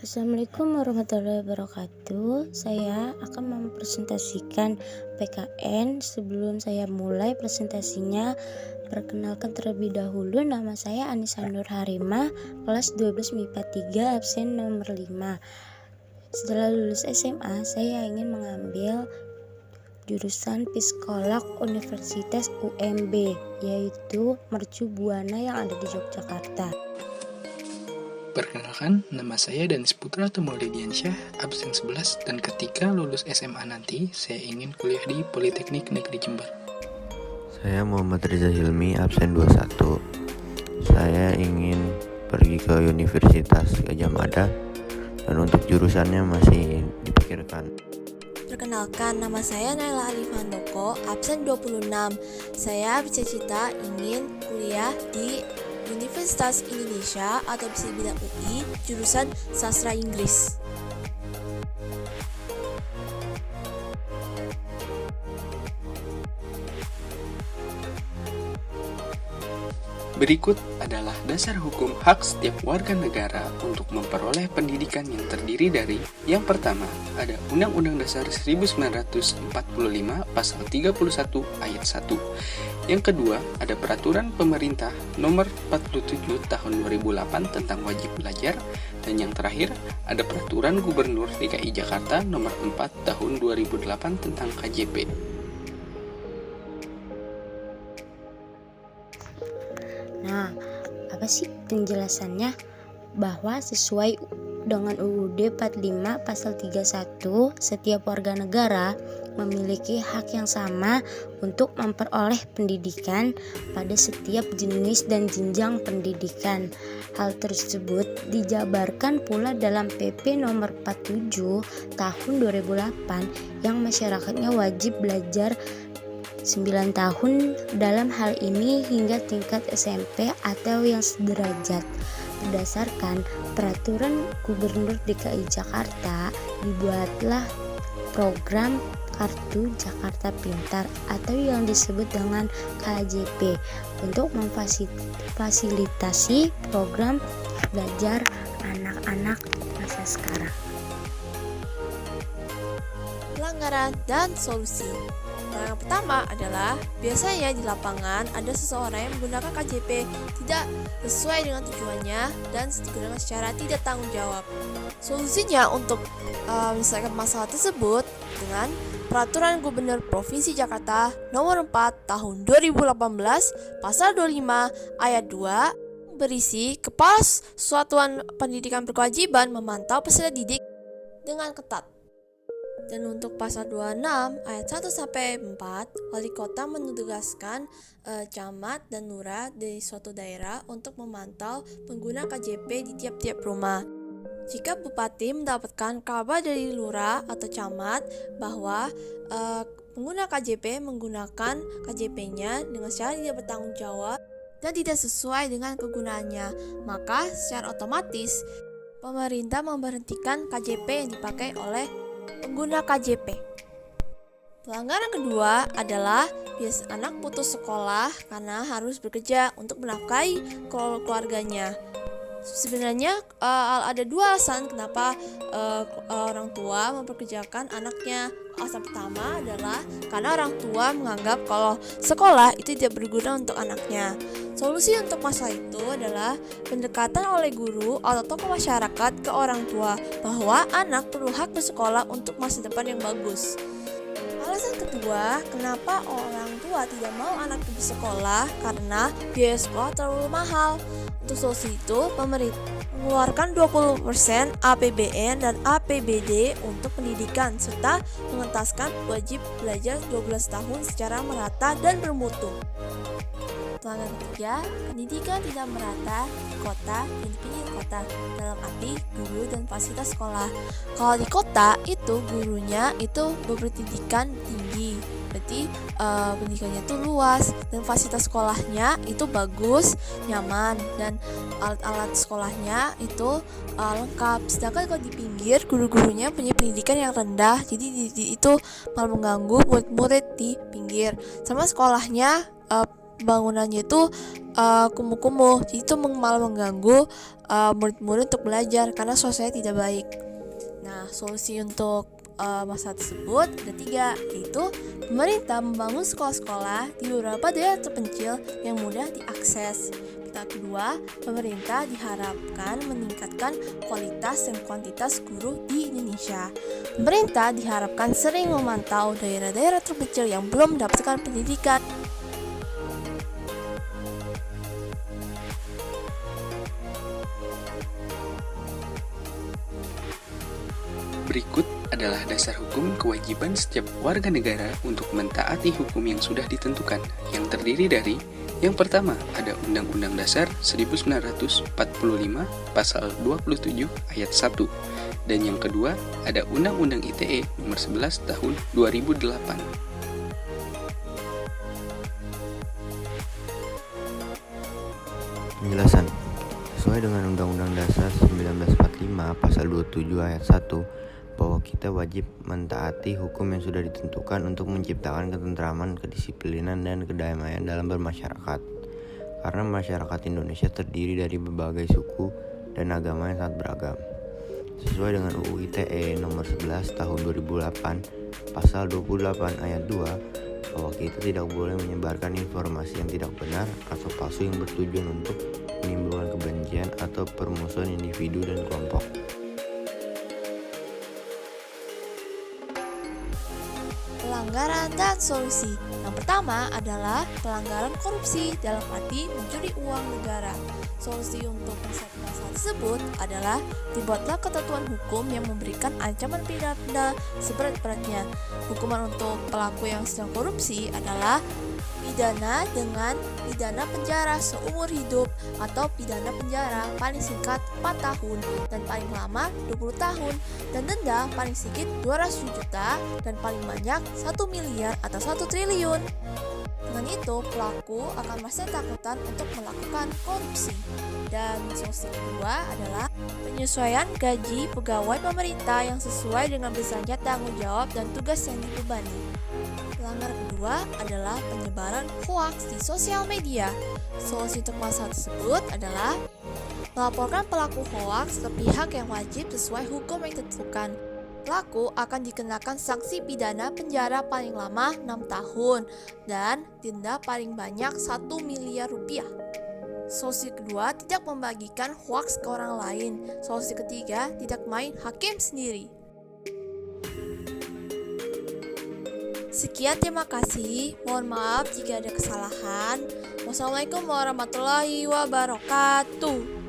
Assalamualaikum warahmatullahi wabarakatuh. Saya akan mempresentasikan PKN. Sebelum saya mulai presentasinya, perkenalkan terlebih dahulu, nama saya Anissa Nur Harimah, kelas 12 MIPA 3, absen nomor 5. Setelah lulus SMA, saya ingin mengambil jurusan Psikolog Universitas UMB, yaitu Mercu Buana yang ada di Yogyakarta. Perkenalkan, nama saya Danis Putra Tumaulidiansyah, absen 11, dan ketika lulus SMA nanti, saya ingin kuliah di Politeknik Negeri Jember. Saya Muhammad Riza Hilmi, absen 21. Saya ingin pergi ke Universitas Gadjah Mada, dan untuk jurusannya masih dipikirkan. Perkenalkan, nama saya Naila Arif Handoko, absen 26. Saya bercita-cita ingin kuliah di Universitas Indonesia atau bisa dibilang UI, jurusan Sastra Inggris. Berikut adalah dasar hukum hak setiap warga negara untuk memperoleh pendidikan yang terdiri dari: yang pertama, ada Undang-Undang Dasar 1945 Pasal 31 Ayat 1. Yang kedua, ada Peraturan Pemerintah Nomor 47 Tahun 2008 tentang wajib belajar. Dan yang terakhir, ada Peraturan Gubernur DKI Jakarta Nomor 4 Tahun 2008 tentang KJP. Nah, apa sih penjelasannya? Bahwa sesuai dengan UUD 45 Pasal 31, setiap warga negara memiliki hak yang sama untuk memperoleh pendidikan pada setiap jenis dan jenjang pendidikan. Hal tersebut dijabarkan pula dalam PP nomor 47 tahun 2008 yang masyarakatnya wajib belajar 9 tahun, dalam hal ini hingga tingkat SMP atau yang sederajat. Berdasarkan Peraturan Gubernur DKI Jakarta, dibuatlah program Kartu Jakarta Pintar atau yang disebut dengan KJP untuk memfasilitasi program belajar anak-anak masa sekarang. Pelanggaran dan solusi. Yang pertama adalah biasanya di lapangan ada seseorang yang menggunakan KJP tidak sesuai dengan tujuannya dan digunakan secara tidak tanggung jawab. Solusinya untuk menyelesaikan masalah tersebut dengan Peraturan Gubernur Provinsi Jakarta Nomor 4 Tahun 2018 Pasal 25 Ayat 2 berisi Kepala Satuan Pendidikan berkewajiban memantau peserta didik dengan ketat. Dan untuk pasal 26 ayat 1-4, wali kota menugaskan camat dan lurah dari suatu daerah untuk memantau pengguna KJP di tiap-tiap rumah. Jika bupati mendapatkan kabar dari lurah atau camat bahwa pengguna KJP menggunakan KJP-nya dengan cara tidak bertanggung jawab dan tidak sesuai dengan kegunaannya, maka secara otomatis pemerintah memberhentikan KJP yang dipakai oleh pengguna KJP. Pelanggaran kedua adalah anak putus sekolah karena harus bekerja untuk menafkahi keluarganya. Sebenarnya ada dua alasan kenapa orang tua mempekerjakan anaknya. Alasan pertama adalah karena orang tua menganggap kalau sekolah itu tidak berguna untuk anaknya. Solusi untuk masalah itu adalah pendekatan oleh guru atau tokoh masyarakat ke orang tua bahwa anak perlu hak bersekolah untuk masa depan yang bagus. Alasan kedua, kenapa orang tua tidak mau anak bersekolah karena biaya sekolah terlalu mahal. Untuk solusi itu, pemerintah mengeluarkan 20% APBN dan APBD untuk pendidikan serta mengentaskan wajib belajar 12 tahun secara merata dan bermutu. Pelanggaran ketiga, pendidikan tidak merata di kota dan di pinggir kota, dalam arti guru dan fasilitas sekolah. Kalau di kota itu gurunya itu berpendidikan tinggi, berarti pendidikannya itu luas dan fasilitas sekolahnya itu bagus, nyaman, dan alat-alat sekolahnya itu lengkap. Sedangkan kalau di pinggir guru-gurunya punya pendidikan yang rendah, jadi itu malah mengganggu murid-murid di pinggir. Sama sekolahnya bangunannya itu kumuh-kumuh, jadi itu malah mengganggu murid-murid untuk belajar karena suasananya tidak baik. Nah, solusi untuk masalah tersebut ada 3, yaitu pemerintah membangun sekolah-sekolah di beberapa daerah terpencil yang mudah diakses. Yang kedua, pemerintah diharapkan meningkatkan kualitas dan kuantitas guru di Indonesia. Pemerintah diharapkan sering memantau daerah-daerah terpencil yang belum mendapatkan pendidikan. Berikut adalah dasar hukum kewajiban setiap warga negara untuk mentaati hukum yang sudah ditentukan, yang terdiri dari yang pertama, ada Undang-Undang Dasar 1945 Pasal 27 Ayat 1. Dan yang kedua, ada Undang-Undang ITE Nomor 11 Tahun 2008. Penjelasan. Sesuai dengan Undang-Undang Dasar 1945 Pasal 27 Ayat 1, bahwa kita wajib mentaati hukum yang sudah ditentukan untuk menciptakan ketentraman, kedisiplinan, dan kedamaian dalam bermasyarakat. Karena masyarakat Indonesia terdiri dari berbagai suku dan agama yang sangat beragam. Sesuai dengan UU ITE Nomor 11 Tahun 2008 Pasal 28 Ayat 2, bahwa kita tidak boleh menyebarkan informasi yang tidak benar atau palsu yang bertujuan untuk menimbulkan kebencian atau permusuhan individu dan kelompok. Pelanggaran dan solusi. Yang pertama adalah pelanggaran korupsi dalam arti mencuri uang negara. Solusi untuk masalah tersebut adalah dibuatlah ketentuan hukum yang memberikan ancaman pidana seberat-beratnya. Hukuman untuk pelaku yang sedang korupsi adalah pidana dengan pidana penjara seumur hidup atau pidana penjara paling singkat 4 tahun dan paling lama 20 tahun dan denda paling sedikit 200 juta dan paling banyak 1 miliar atau 1 triliun. Dengan itu, pelaku akan merasa takutan untuk melakukan korupsi. Dan solusi kedua adalah penyesuaian gaji pegawai pemerintah yang sesuai dengan besarnya tanggung jawab dan tugas yang dibebani. Pelanggaran kedua adalah penyebaran hoaks di sosial media. Solusi untuk masalah tersebut adalah melaporkan pelaku hoaks ke pihak yang wajib sesuai hukum yang ditentukan. Pelaku akan dikenakan sanksi pidana penjara paling lama 6 tahun dan denda paling banyak 1 miliar rupiah. Solusi kedua, tidak membagikan hoaks ke orang lain. Solusi ketiga, tidak main hakim sendiri. Sekian, terima kasih. Mohon maaf jika ada kesalahan. Wassalamualaikum warahmatullahi wabarakatuh.